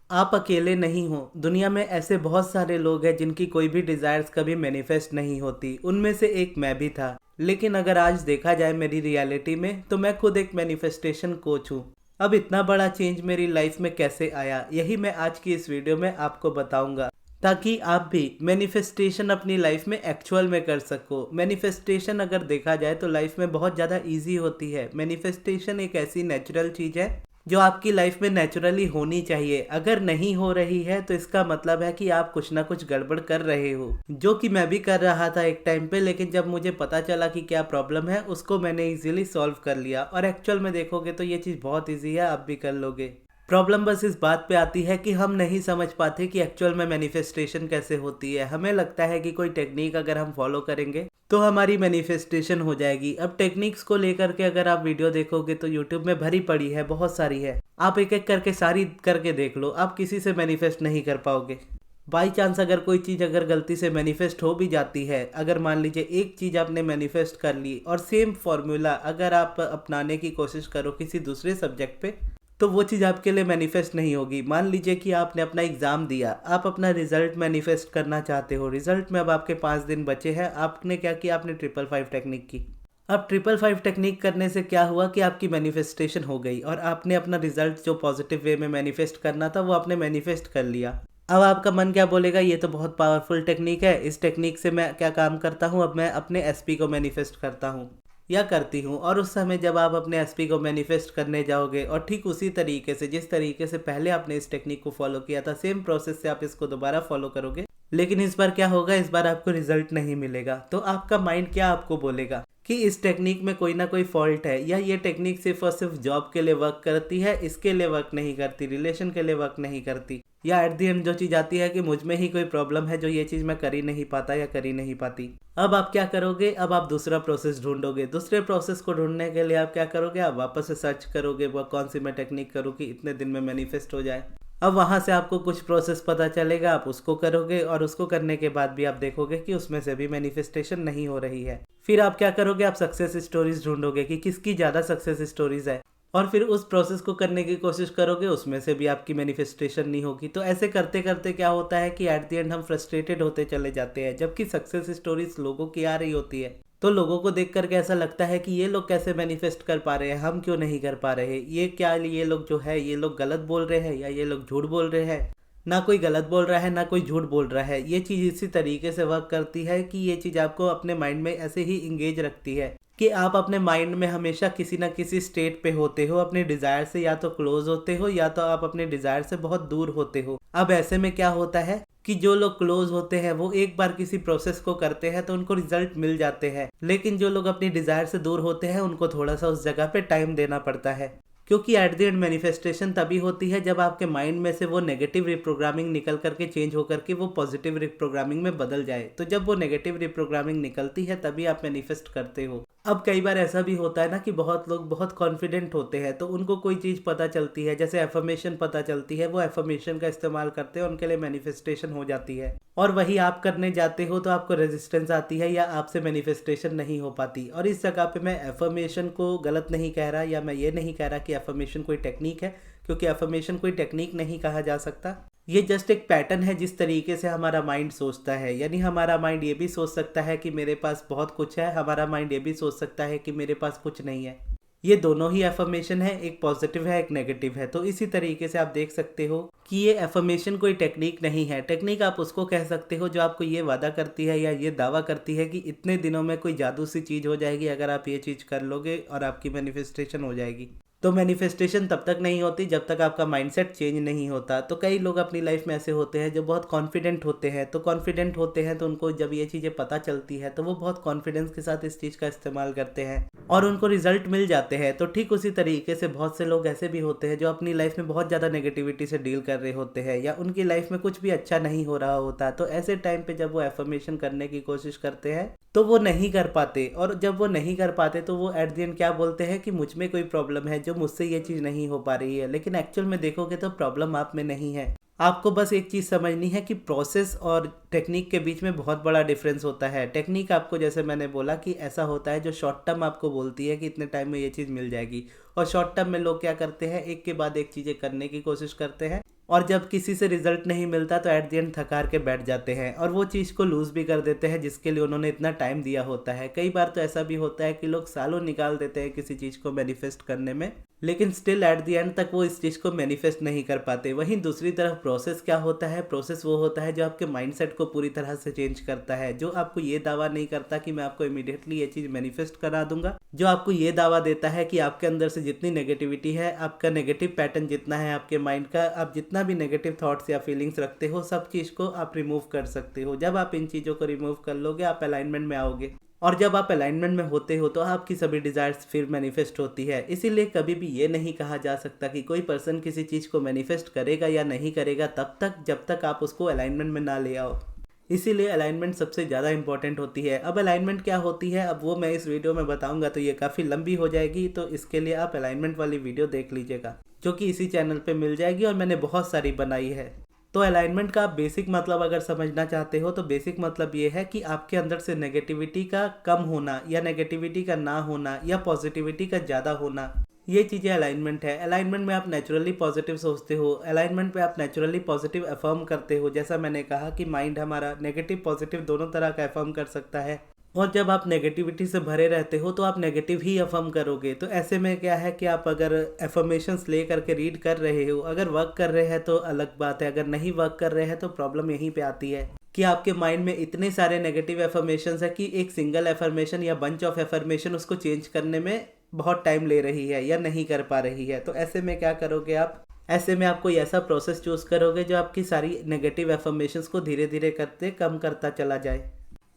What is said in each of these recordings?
आप अकेले नहीं हो। दुनिया में ऐसे बहुत सारे लोग हैं जिनकी कोई भी डिजायर्स कभी मैनिफेस्ट नहीं होती। उनमें से एक मैं भी था। लेकिन अगर आज देखा जाए मेरी रियलिटी में, तो मैं खुद एक मैनिफेस्टेशन कोच हूँ। अब इतना बड़ा चेंज मेरी लाइफ में कैसे आया, यही मैं आज की इस वीडियो में आपको बताऊंगा, ताकि आप भी मैनिफेस्टेशन अपनी लाइफ में एक्चुअल में कर सको। मैनिफेस्टेशन अगर देखा जाए तो लाइफ में बहुत ज़्यादा इजी होती है। मैनिफेस्टेशन एक ऐसी नेचुरल चीज़ है जो आपकी लाइफ में नेचुरली होनी चाहिए। अगर नहीं हो रही है तो इसका मतलब है कि आप कुछ ना कुछ गड़बड़ कर रहे हो, जो कि मैं भी कर रहा था एक टाइम पे। लेकिन जब मुझे पता चला कि क्या प्रॉब्लम है, उसको मैंने इजीली सॉल्व कर लिया। और एक्चुअल में देखोगे तो ये चीज़ बहुत ईजी है, आप भी कर लोगे। प्रॉब्लम बस इस बात पे आती है कि हम नहीं समझ पाते कि एक्चुअल में मैनिफेस्टेशन कैसे होती है। हमें लगता है कि कोई टेक्निक अगर हम फॉलो करेंगे तो हमारी मैनिफेस्टेशन हो जाएगी। अब टेक्निक्स को लेकर के अगर आप वीडियो देखोगे तो यूट्यूब में भरी पड़ी है, बहुत सारी है। आप एक एक करके सारी करके देख लो, आप किसी से मैनिफेस्ट नहीं कर पाओगे। बाई चांस अगर कोई चीज़ अगर गलती से मैनिफेस्ट हो भी जाती है, अगर मान लीजिए एक चीज़ आपने मैनिफेस्ट कर ली और सेम फॉर्मूला अगर आप अपनाने की कोशिश करो किसी दूसरे सब्जेक्ट पे, तो वो चीज़ आपके लिए मैनिफेस्ट नहीं होगी। मान लीजिए कि आपने अपना एग्ज़ाम दिया, आप अपना रिजल्ट मैनिफेस्ट करना चाहते हो। रिजल्ट में अब आपके 5 दिन बचे हैं। आपने क्या किया, आपने 555 टेक्निक की। अब 555 टेक्निक करने से क्या हुआ कि आपकी मैनिफेस्टेशन हो गई और आपने अपना रिजल्ट जो पॉजिटिव वे में मैनिफेस्ट करना था वो आपने मैनिफेस्ट कर लिया। अब आपका मन क्या बोलेगा, ये तो बहुत पावरफुल टेक्निक है, इस टेक्निक से मैं क्या काम करता हूँ, अब मैं अपने एसपी को मैनिफेस्ट करता हूँ या करती हूँ। और उस समय जब आप अपने एसपी को मैनिफेस्ट करने जाओगे और ठीक उसी तरीके से जिस तरीके से पहले आपने इस टेक्निक को फॉलो किया था, सेम प्रोसेस से आप इसको दोबारा फॉलो करोगे। लेकिन इस बार क्या होगा, इस बार आपको रिजल्ट नहीं मिलेगा। तो आपका माइंड क्या आपको बोलेगा कि इस टेक्निक में कोई ना कोई फॉल्ट है, या ये टेक्निक सिर्फ और सिर्फ जॉब के लिए वर्क करती है, इसके लिए वर्क नहीं करती, रिलेशन के लिए वर्क नहीं करती। या एट दी एंड जो चीज़ आती है कि मुझ में ही कोई प्रॉब्लम है जो ये चीज़ मैं कर ही नहीं पाता या कर ही नहीं पाती। अब आप क्या करोगे, अब आप दूसरा प्रोसेस ढूंढोगे। दूसरे प्रोसेस को ढूंढने के लिए आप क्या करोगे, आप वापस से सर्च करोगे वो कौन सी मैं टेक्निक करूँ कि इतने दिन में मैनिफेस्ट हो जाए। अब वहाँ से आपको कुछ प्रोसेस पता चलेगा, आप उसको करोगे और उसको करने के बाद भी आप देखोगे कि उसमें से भी मैनिफेस्टेशन नहीं हो रही है। फिर आप क्या करोगे, आप सक्सेस स्टोरीज ढूंढोगे कि किसकी ज़्यादा सक्सेस स्टोरीज है, और फिर उस प्रोसेस को करने की कोशिश करोगे, उसमें से भी आपकी मैनिफेस्टेशन नहीं होगी। तो ऐसे करते करते क्या होता है कि एट द एंड हम फ्रस्ट्रेटेड होते चले जाते हैं। जबकि सक्सेस स्टोरीज लोगों की आ रही होती है तो लोगों को देख करके ऐसा लगता है कि ये लोग कैसे मैनिफेस्ट कर पा रहे हैं, हम क्यों नहीं कर पा रहे। ये क्या, ये लोग जो है ये लोग गलत बोल रहे हैं या ये लोग झूठ बोल रहे हैं। ना कोई गलत बोल रहा है ना कोई झूठ बोल रहा है। ये चीज़ इसी तरीके से वर्क करती है कि ये चीज़ आपको अपने माइंड में ऐसे ही इंगेज रखती है कि आप अपने माइंड में हमेशा किसी ना किसी स्टेट पे होते हो, अपने डिज़ायर से या तो क्लोज होते हो या तो आप अपने डिज़ायर से बहुत दूर होते हो। अब ऐसे में क्या होता है कि जो लोग क्लोज होते हैं वो एक बार किसी प्रोसेस को करते हैं तो उनको रिजल्ट मिल जाते हैं। लेकिन जो लोग अपनी डिज़ायर से दूर होते हैं उनको थोड़ा सा उस जगह पे टाइम देना पड़ता है। क्योंकि एट द एंड मैनिफेस्टेशन तभी होती है जब आपके माइंड में से वो नेगेटिव रिप्रोग्रामिंग निकल करके चेंज होकर के वो पॉजिटिव रिप्रोग्रामिंग में बदल जाए। तो जब वो नेगेटिव रिप्रोग्रामिंग निकलती है तभी आप मैनिफेस्ट करते हो। अब कई बार ऐसा भी होता है ना कि बहुत लोग बहुत कॉन्फिडेंट होते हैं, तो उनको कोई चीज़ पता चलती है, जैसे एफर्मेशन पता चलती है, वो एफर्मेशन का इस्तेमाल करते हैं, उनके लिए मैनिफेस्टेशन हो जाती है। और वही आप करने जाते हो तो आपको रेजिस्टेंस आती है या आपसे मैनिफेस्टेशन नहीं हो पाती। और इस जगह पे मैं एफर्मेशन को गलत नहीं कह रहा, या मैं ये नहीं कह रहा कि एफर्मेशन कोई टेक्निक है, क्योंकि एफर्मेशन कोई टेक्निक नहीं कहा जा सकता। ये जस्ट एक पैटर्न है जिस तरीके से हमारा माइंड सोचता है। यानी हमारा माइंड ये भी सोच सकता है कि मेरे पास बहुत कुछ है, हमारा माइंड ये भी सोच सकता है कि मेरे पास कुछ नहीं है। ये दोनों ही एफर्मेशन है, एक पॉजिटिव है एक नेगेटिव है। तो इसी तरीके से आप देख सकते हो कि ये एफर्मेशन कोई टेक्निक नहीं है। टेक्निक आप उसको कह सकते हो जो आपको ये वादा करती है या ये दावा करती है कि इतने दिनों में कोई जादू सी चीज़ हो जाएगी, अगर आप ये चीज़ कर लोगे और आपकी मैनिफेस्टेशन हो जाएगी। तो मैनिफेस्टेशन तब तक नहीं होती जब तक आपका माइंडसेट चेंज नहीं होता। तो कई लोग अपनी लाइफ में ऐसे होते हैं जो बहुत कॉन्फिडेंट होते हैं। तो कॉन्फिडेंट होते हैं तो उनको जब ये चीज़ें पता चलती है तो वो बहुत कॉन्फिडेंस के साथ इस चीज़ का इस्तेमाल करते हैं और उनको रिजल्ट मिल जाते हैं। तो ठीक उसी तरीके से बहुत से लोग ऐसे भी होते हैं जो अपनी लाइफ में बहुत ज़्यादा नेगेटिविटी से डील कर रहे होते हैं या उनकी लाइफ में कुछ भी अच्छा नहीं हो रहा होता। तो ऐसे टाइम पे जब वो एफर्मेशन करने की कोशिश करते हैं तो वो नहीं कर पाते, और जब वो नहीं कर पाते तो वो एट द एंड क्या बोलते हैं कि मुझ में कोई प्रॉब्लम है जो मुझसे ये चीज़ नहीं हो पा रही है। लेकिन एक्चुअल में देखोगे तो प्रॉब्लम आप में नहीं है। आपको बस एक चीज़ समझनी है कि प्रोसेस और टेक्निक के बीच में बहुत बड़ा डिफरेंस होता है। टेक्निक आपको, जैसे मैंने बोला, कि ऐसा होता है जो शॉर्ट टर्म आपको बोलती है कि इतने टाइम में ये चीज़ मिल जाएगी, और शॉर्ट टर्म में लोग क्या करते हैं, एक के बाद एक चीज़ें करने की कोशिश करते हैं और जब किसी से रिजल्ट नहीं मिलता तो एट द एंड थकार के बैठ जाते हैं और वो चीज़ को लूज़ भी कर देते हैं जिसके लिए उन्होंने इतना टाइम दिया होता है। कई बार तो ऐसा भी होता है कि लोग सालों निकाल देते हैं किसी चीज़ को मैनिफेस्ट करने में, लेकिन स्टिल एट द एंड तक वो इस चीज़ को मैनिफेस्ट नहीं कर पाते। वहीं दूसरी तरफ प्रोसेस क्या होता है, प्रोसेस वो होता है जो आपके माइंडसेट को पूरी तरह से चेंज करता है, जो आपको ये दावा नहीं करता कि मैं आपको इमीडिएटली ये चीज़ मैनिफेस्ट करा दूंगा, जो आपको ये दावा देता है कि आपके अंदर से जितनी नेगेटिविटी है, आपका नेगेटिव पैटर्न जितना है आपके माइंड का, आप जितना भी नेगेटिव थॉट्स या फीलिंग्स रखते हो सब चीज़ को आप रिमूव कर सकते हो। जब आप इन चीज़ों को रिमूव कर लोगे आप अलाइनमेंट में आओगे, और जब आप अलाइनमेंट में होते हो तो आपकी सभी डिज़ायर्स फिर मैनिफेस्ट होती है। इसीलिए कभी भी ये नहीं कहा जा सकता कि कोई पर्सन किसी चीज़ को मैनिफेस्ट करेगा या नहीं करेगा तब तक जब तक आप उसको अलाइनमेंट में ना ले आओ। इसीलिए अलाइनमेंट सबसे ज़्यादा इंपॉर्टेंट होती है। अब अलाइनमेंट क्या होती है अब वो मैं इस वीडियो में बताऊंगा तो ये काफ़ी लंबी हो जाएगी, तो इसके लिए आप अलाइनमेंट वाली वीडियो देख लीजिएगा जो कि इसी चैनल पे मिल जाएगी और मैंने बहुत सारी बनाई है। तो अलाइनमेंट का बेसिक मतलब अगर समझना चाहते हो तो बेसिक मतलब ये है कि आपके अंदर से नेगेटिविटी का कम होना या नेगेटिविटी का ना होना या पॉजिटिविटी का ज़्यादा होना, ये चीज़ें अलाइनमेंट है। अलाइनमेंट में आप नेचुरली पॉजिटिव सोचते हो, अलाइनमेंट पे आप नेचुरली पॉजिटिव अफर्म करते हो। जैसा मैंने कहा कि माइंड हमारा नेगेटिव पॉजिटिव दोनों तरह का अफर्म कर सकता है, और जब आप नेगेटिविटी से भरे रहते हो तो आप नेगेटिव ही अफर्म करोगे। तो ऐसे में क्या है कि आप अगर एफर्मेशंस ले करके रीड कर रहे हो, अगर वर्क कर रहे हैं तो अलग बात है, अगर नहीं वर्क कर रहे हैं तो प्रॉब्लम यहीं पे आती है कि आपके माइंड में इतने सारे नेगेटिव एफर्मेशंस है कि एक सिंगल एफर्मेशन या बंच ऑफ एफर्मेशन उसको चेंज करने में बहुत टाइम ले रही है या नहीं कर पा रही है। तो ऐसे में क्या करोगे आप, ऐसे में आप कोई ऐसा प्रोसेस चूज करोगे जो आपकी सारी नेगेटिव एफर्मेशंस को धीरे धीरे करते कम करता चला जाए।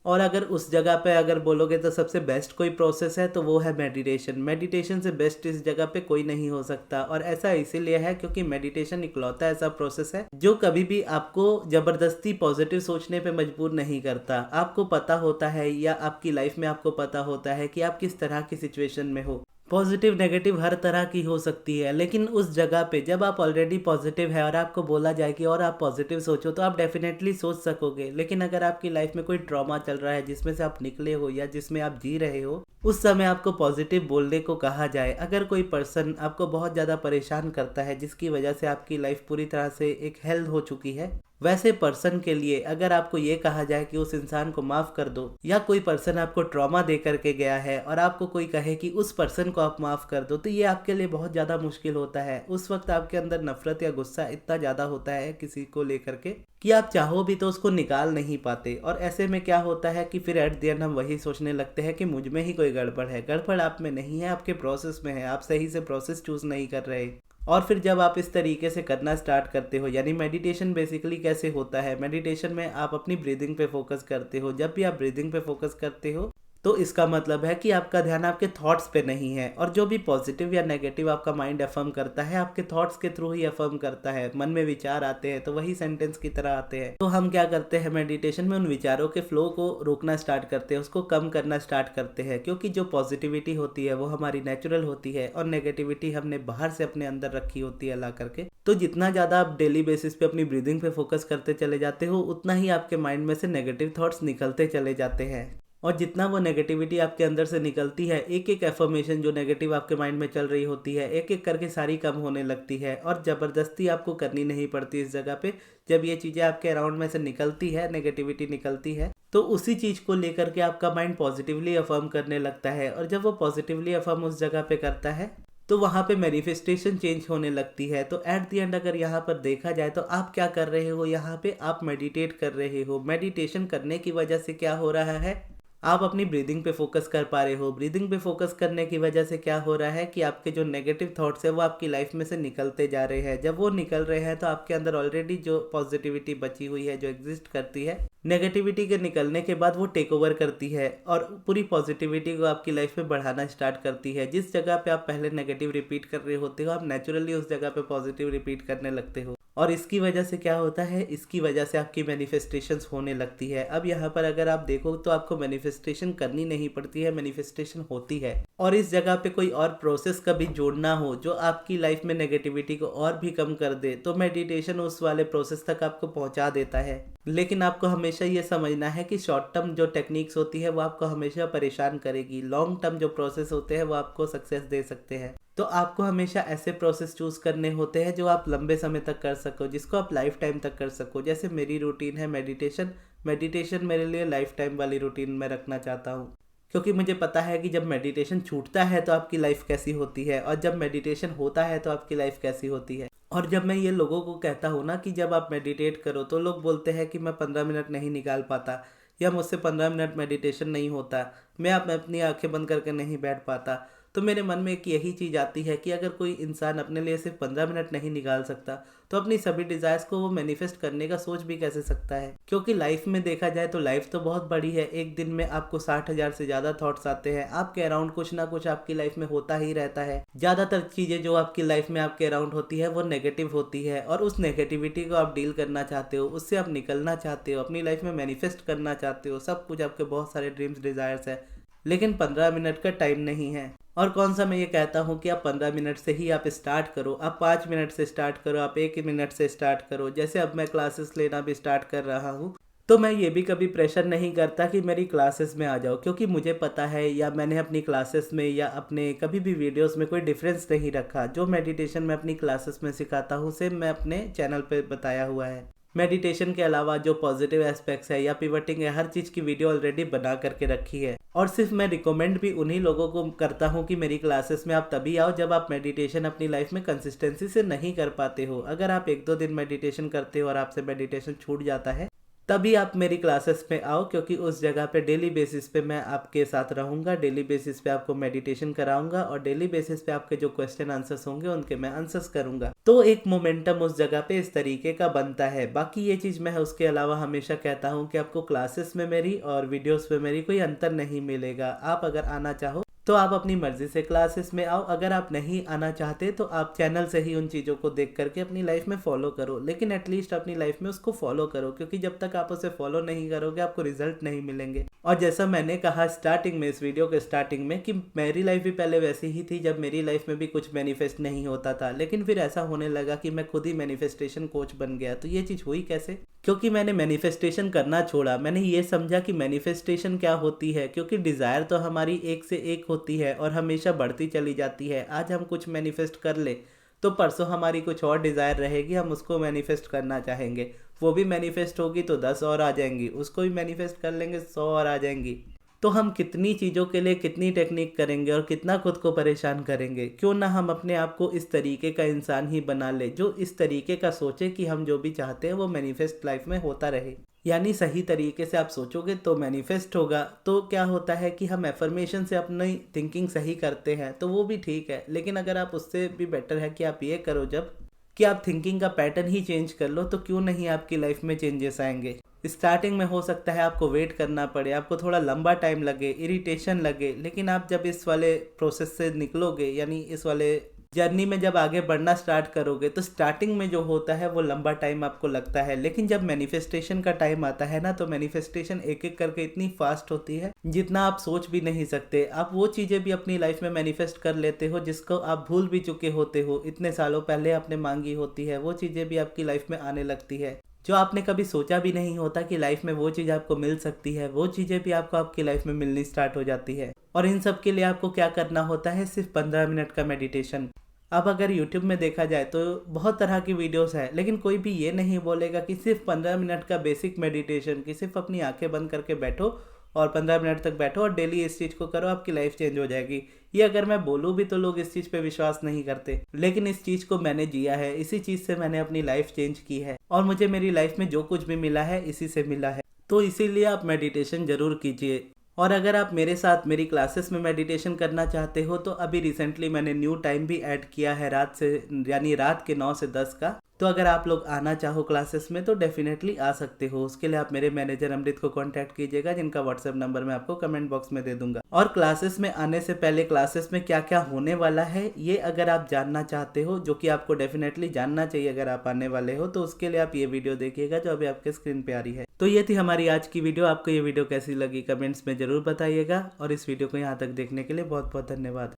और अगर उस जगह पे अगर बोलोगे तो सबसे बेस्ट कोई प्रोसेस है तो वो है मेडिटेशन। मेडिटेशन से बेस्ट इस जगह पे कोई नहीं हो सकता, और ऐसा इसीलिए है क्योंकि मेडिटेशन इकलौता ऐसा प्रोसेस है जो कभी भी आपको जबरदस्ती पॉजिटिव सोचने पे मजबूर नहीं करता। आपको पता होता है या आपकी लाइफ में आपको पता होता है कि आप किस तरह की सिचुएशन में हो। पॉजिटिव नेगेटिव हर तरह की हो सकती है, लेकिन उस जगह पे जब आप ऑलरेडी पॉजिटिव है और आपको बोला जाए कि और आप पॉजिटिव सोचो तो आप डेफिनेटली सोच सकोगे। लेकिन अगर आपकी लाइफ में कोई ट्रॉमा चल रहा है जिसमें से आप निकले हो या जिसमें आप जी रहे हो, उस समय आपको पॉजिटिव बोलने को कहा जाए। अगर कोई पर्सन आपको बहुत ज़्यादा परेशान करता है जिसकी वजह से आपकी लाइफ पूरी तरह से एक हेल्थ हो चुकी है, वैसे पर्सन के लिए अगर आपको ये कहा जाए कि उस इंसान को माफ़ कर दो, या कोई पर्सन आपको ट्रॉमा दे करके गया है और आपको कोई कहे कि उस पर्सन को आप माफ़ कर दो, तो ये आपके लिए बहुत ज़्यादा मुश्किल होता है। उस वक्त आपके अंदर नफरत या गुस्सा इतना ज़्यादा होता है किसी को लेकर के कि आप चाहो भी तो उसको निकाल नहीं पाते। और ऐसे में क्या होता है कि फिर एट द एंड हम वही सोचने लगते हैं कि मुझ में ही कोई गड़बड़ है। गड़बड़ आप में नहीं है, आपके प्रोसेस में है, आप सही से प्रोसेस चूज नहीं कर रहे। और फिर जब आप इस तरीके से करना स्टार्ट करते हो, यानी मेडिटेशन बेसिकली कैसे होता है, मेडिटेशन में आप अपनी ब्रीदिंग पे फोकस करते हो। जब भी आप ब्रीदिंग पे फोकस करते हो तो इसका मतलब है कि आपका ध्यान आपके थॉट्स पे नहीं है, और जो भी पॉजिटिव या नेगेटिव आपका माइंड अफर्म करता है आपके थॉट्स के थ्रू ही अफर्म करता है। मन में विचार आते हैं तो वही सेंटेंस की तरह आते हैं। तो हम क्या करते हैं मेडिटेशन में, उन विचारों के फ्लो को रोकना स्टार्ट करते हैं, उसको कम करना स्टार्ट करते हैं, क्योंकि जो पॉजिटिविटी होती है वो हमारी नेचुरल होती है और नेगेटिविटी हमने बाहर से अपने अंदर रखी होती है ला करके। तो जितना ज़्यादा आप डेली बेसिस पे अपनी ब्रीदिंग पे फोकस करते चले जाते हो उतना ही आपके माइंड में से नेगेटिव थॉट्स निकलते चले जाते हैं, और जितना वो नेगेटिविटी आपके अंदर से निकलती है, एक एक एफर्मेशन जो नेगेटिव आपके माइंड में चल रही होती है एक एक करके सारी कम होने लगती है, और ज़बरदस्ती आपको करनी नहीं पड़ती इस जगह पे। जब ये चीज़ें आपके अराउंड में से निकलती है, नेगेटिविटी निकलती है, तो उसी चीज़ को लेकर के आपका माइंड पॉजिटिवली अफर्म करने लगता है, और जब वो पॉजिटिवली अफर्म उस जगह पे करता है तो वहाँ पे मैनिफेस्टेशन चेंज होने लगती है। तो एट द एंड अगर यहाँ पर देखा जाए तो आप क्या कर रहे हो, यहाँ पे आप मेडिटेट कर रहे हो। मेडिटेशन करने की वजह से क्या हो रहा है, आप अपनी ब्रीदिंग पे फोकस कर पा रहे हो। ब्रीदिंग पे फोकस करने की वजह से क्या हो रहा है कि आपके जो नेगेटिव थॉट्स है वो आपकी लाइफ में से निकलते जा रहे हैं। जब वो निकल रहे हैं तो आपके अंदर ऑलरेडी जो पॉजिटिविटी बची हुई है, जो एग्जिस्ट करती है, नेगेटिविटी के निकलने के बाद वो टेक ओवर करती है और पूरी पॉजिटिविटी को आपकी लाइफ में बढ़ाना स्टार्ट करती है। जिस जगह पे आप पहले नेगेटिव रिपीट कर रहे होते हो, आप नेचुरली उस जगह पे पॉजिटिव रिपीट करने लगते हो, और इसकी वजह से क्या होता है, इसकी वजह से आपकी मैनिफेस्टेशंस होने लगती है। अब यहाँ पर अगर आप देखो तो आपको मैनिफेस्टेशन करनी नहीं पड़ती है, मैनिफेस्टेशन होती है। और इस जगह पे कोई और प्रोसेस कभी जोड़ना हो जो आपकी लाइफ में नेगेटिविटी को और भी कम कर दे, तो मेडिटेशन उस वाले प्रोसेस तक आपको पहुँचा देता है। लेकिन आपको हमेशा ये समझना है कि शॉर्ट टर्म जो टेक्निक्स होती है वो आपको हमेशा परेशान करेगी, लॉन्ग टर्म जो प्रोसेस होते हैं वो आपको सक्सेस दे सकते हैं। तो आपको हमेशा ऐसे प्रोसेस चूज करने होते हैं जो आप लंबे समय तक कर सको, जिसको आप लाइफ टाइम तक कर सको। जैसे मेरी रूटीन है मेडिटेशन। मेडिटेशन मेरे लिए लाइफ टाइम वाली रूटीन में रखना चाहता हूँ, क्योंकि मुझे पता है कि जब मेडिटेशन छूटता है तो आपकी लाइफ कैसी होती है, और जब मेडिटेशन होता है तो आपकी लाइफ कैसी होती है। और जब मैं ये लोगों को कहता हूँ ना कि जब आप मेडिटेट करो, तो लोग बोलते हैं कि मैं 15 मिनट नहीं निकाल पाता, या मुझसे 15 मिनट मेडिटेशन नहीं होता, मैं अपनी आंखें बंद करके नहीं बैठ पाता। तो मेरे मन में एक यही चीज़ आती है कि अगर कोई इंसान अपने लिए सिर्फ 15 मिनट नहीं निकाल सकता, तो अपनी सभी डिज़ायर्स को वो मैनिफेस्ट करने का सोच भी कैसे सकता है। क्योंकि लाइफ में देखा जाए तो लाइफ तो बहुत बड़ी है। एक दिन में आपको 60,000 से ज़्यादा थॉट्स आते हैं। आपके अराउंड कुछ ना कुछ आपकी लाइफ में होता ही रहता है। ज़्यादातर चीज़ें जो आपकी लाइफ में आपके अराउंड होती है वो नेगेटिव होती है, और उस नेगेटिविटी को आप डील करना चाहते हो, उससे आप निकलना चाहते हो, अपनी लाइफ में मैनिफेस्ट करना चाहते हो। सब कुछ आपके बहुत सारे ड्रीम्स डिज़ायर्स है, लेकिन 15 मिनट का टाइम नहीं है। और कौन सा मैं ये कहता हूँ कि आप 15 मिनट से ही आप स्टार्ट करो, आप 5 मिनट से स्टार्ट करो, आप 1 मिनट से स्टार्ट करो। जैसे अब मैं क्लासेस लेना भी स्टार्ट कर रहा हूँ, तो मैं ये भी कभी प्रेशर नहीं करता कि मेरी क्लासेस में आ जाओ, क्योंकि मुझे पता है, या मैंने अपनी क्लासेस में या अपने कभी भी वीडियोस में कोई डिफरेंस नहीं रखा। जो मेडिटेशन मैं अपनी क्लासेस में सिखाता हूँ सेम मैं अपने चैनल पे बताया हुआ है। मेडिटेशन के अलावा जो पॉजिटिव एस्पेक्ट्स है या पिवटिंग है, हर चीज़ की वीडियो ऑलरेडी बना करके रखी है। और सिर्फ मैं रिकमेंड भी उन्हीं लोगों को करता हूँ कि मेरी क्लासेस में आप तभी आओ जब आप मेडिटेशन अपनी लाइफ में कंसिस्टेंसी से नहीं कर पाते हो। अगर आप 1-2 दिन मेडिटेशन करते हो और आपसे मेडिटेशन छूट जाता है, तभी आप मेरी क्लासेस में आओ, क्योंकि उस जगह पे डेली बेसिस पे मैं आपके साथ रहूँगा, डेली बेसिस पे आपको मेडिटेशन कराऊंगा, और डेली बेसिस पे आपके जो क्वेश्चन आंसर्स होंगे उनके मैं आंसर्स करूंगा। तो एक मोमेंटम उस जगह पे इस तरीके का बनता है। बाकी ये चीज़ मैं उसके अलावा हमेशा कहता हूँ कि आपको क्लासेस में मेरी और वीडियोस में मेरी कोई अंतर नहीं मिलेगा। आप अगर आना चाहो तो आप अपनी मर्जी से क्लासेस में आओ, अगर आप नहीं आना चाहते तो आप चैनल से ही उन चीज़ों को देख करके अपनी लाइफ में फॉलो करो, लेकिन एटलीस्ट अपनी लाइफ में उसको फॉलो करो, क्योंकि जब तक आप उसे फॉलो नहीं करोगे आपको रिजल्ट नहीं मिलेंगे। और जैसा मैंने कहा स्टार्टिंग में, इस वीडियो के स्टार्टिंग में, कि मेरी लाइफ भी पहले वैसी ही थी, जब मेरी लाइफ में भी कुछ मैनिफेस्ट नहीं होता था, लेकिन फिर ऐसा होने लगा कि मैं खुद ही मैनिफेस्टेशन कोच बन गया। तो ये चीज़ हुई कैसे? क्योंकि मैंने मैनिफेस्टेशन करना छोड़ा। मैंने ये समझा कि मैनिफेस्टेशन क्या होती है, क्योंकि डिज़ायर तो हमारी एक से एक होती है और हमेशा बढ़ती चली जाती है। आज हम कुछ मैनिफेस्ट कर ले तो परसों हमारी कुछ और डिज़ायर रहेगी, हम उसको मैनिफेस्ट करना चाहेंगे, वो भी मैनिफेस्ट होगी तो 10 और आ जाएंगी, उसको भी मैनिफेस्ट कर लेंगे 100 और आ जाएंगी। तो हम कितनी चीज़ों के लिए कितनी टेक्निक करेंगे और कितना खुद को परेशान करेंगे। क्यों ना हम अपने आप को इस तरीके का इंसान ही बना ले जो इस तरीके का सोचे कि हम जो भी चाहते हैं वो मैनिफेस्ट लाइफ में होता रहे। यानी सही तरीके से आप सोचोगे तो मैनिफेस्ट होगा। तो क्या होता है कि हम एफर्मेशन से अपनी थिंकिंग सही करते हैं तो वो भी ठीक है, लेकिन अगर आप उससे भी बेटर है कि आप ये करो जब कि आप थिंकिंग का पैटर्न ही चेंज कर लो, तो क्यों नहीं आपकी लाइफ में चेंजेस आएंगे। स्टार्टिंग में हो सकता है आपको वेट करना पड़े, आपको थोड़ा लंबा टाइम लगे, इरिटेशन लगे, लेकिन आप जब इस वाले प्रोसेस से निकलोगे, यानी इस वाले जर्नी में जब आगे बढ़ना स्टार्ट करोगे, तो स्टार्टिंग में जो होता है वो लंबा टाइम आपको लगता है, लेकिन जब मैनिफेस्टेशन का टाइम आता है ना, तो मैनिफेस्टेशन एक एक करके इतनी फास्ट होती है जितना आप सोच भी नहीं सकते। आप वो चीज़ें भी अपनी लाइफ में मैनिफेस्ट कर लेते हो जिसको आप भूल भी चुके होते हो, इतने सालों पहले आपने मांगी होती है, वो चीज़ें भी आपकी लाइफ में आने लगती है। जो आपने कभी सोचा भी नहीं होता कि लाइफ में वो चीज़ आपको मिल सकती है, वो चीज़ें भी आपको आपकी लाइफ में मिलनी स्टार्ट हो जाती है। और इन सब के लिए आपको क्या करना होता है? सिर्फ 15 मिनट का मेडिटेशन। अब अगर YouTube में देखा जाए तो बहुत तरह की वीडियोस है, लेकिन कोई भी ये नहीं बोलेगा कि सिर्फ 15 मिनट का बेसिक मेडिटेशन, कि सिर्फ अपनी आंखें बंद करके बैठो और 15 मिनट तक बैठो और डेली इस चीज़ को करो, आपकी लाइफ चेंज हो जाएगी। ये अगर मैं बोलूँ भी तो लोग इस चीज़ पे विश्वास नहीं करते, लेकिन इस चीज़ को मैंने जिया है, इसी चीज़ से मैंने अपनी लाइफ चेंज की है, और मुझे मेरी लाइफ में जो कुछ भी मिला है इसी से मिला है। तो इसीलिए आप मेडिटेशन ज़रूर कीजिए। और अगर आप मेरे साथ मेरी क्लासेस में मेडिटेशन करना चाहते हो तो अभी रिसेंटली मैंने न्यू टाइम भी ऐड किया है रात से, यानी रात के 9 से 10 का। तो अगर आप लोग आना चाहो क्लासेस में तो डेफिनेटली आ सकते हो। उसके लिए आप मेरे मैनेजर अमृत को कांटेक्ट कीजिएगा, जिनका व्हाट्सएप नंबर मैं आपको कमेंट बॉक्स में दे दूंगा। और क्लासेस में आने से पहले क्लासेस में क्या क्या होने वाला है ये अगर आप जानना चाहते हो, जो कि आपको डेफिनेटली जानना चाहिए अगर आप आने वाले हो, तो उसके लिए आप ये वीडियो देखिएगा जो अभी आपके स्क्रीन पे आ रही है। तो ये थी हमारी आज की वीडियो। आपको ये वीडियो कैसी लगी कमेंट्स में जरूर बताइएगा, और इस वीडियो को यहाँ तक देखने के लिए बहुत बहुत धन्यवाद।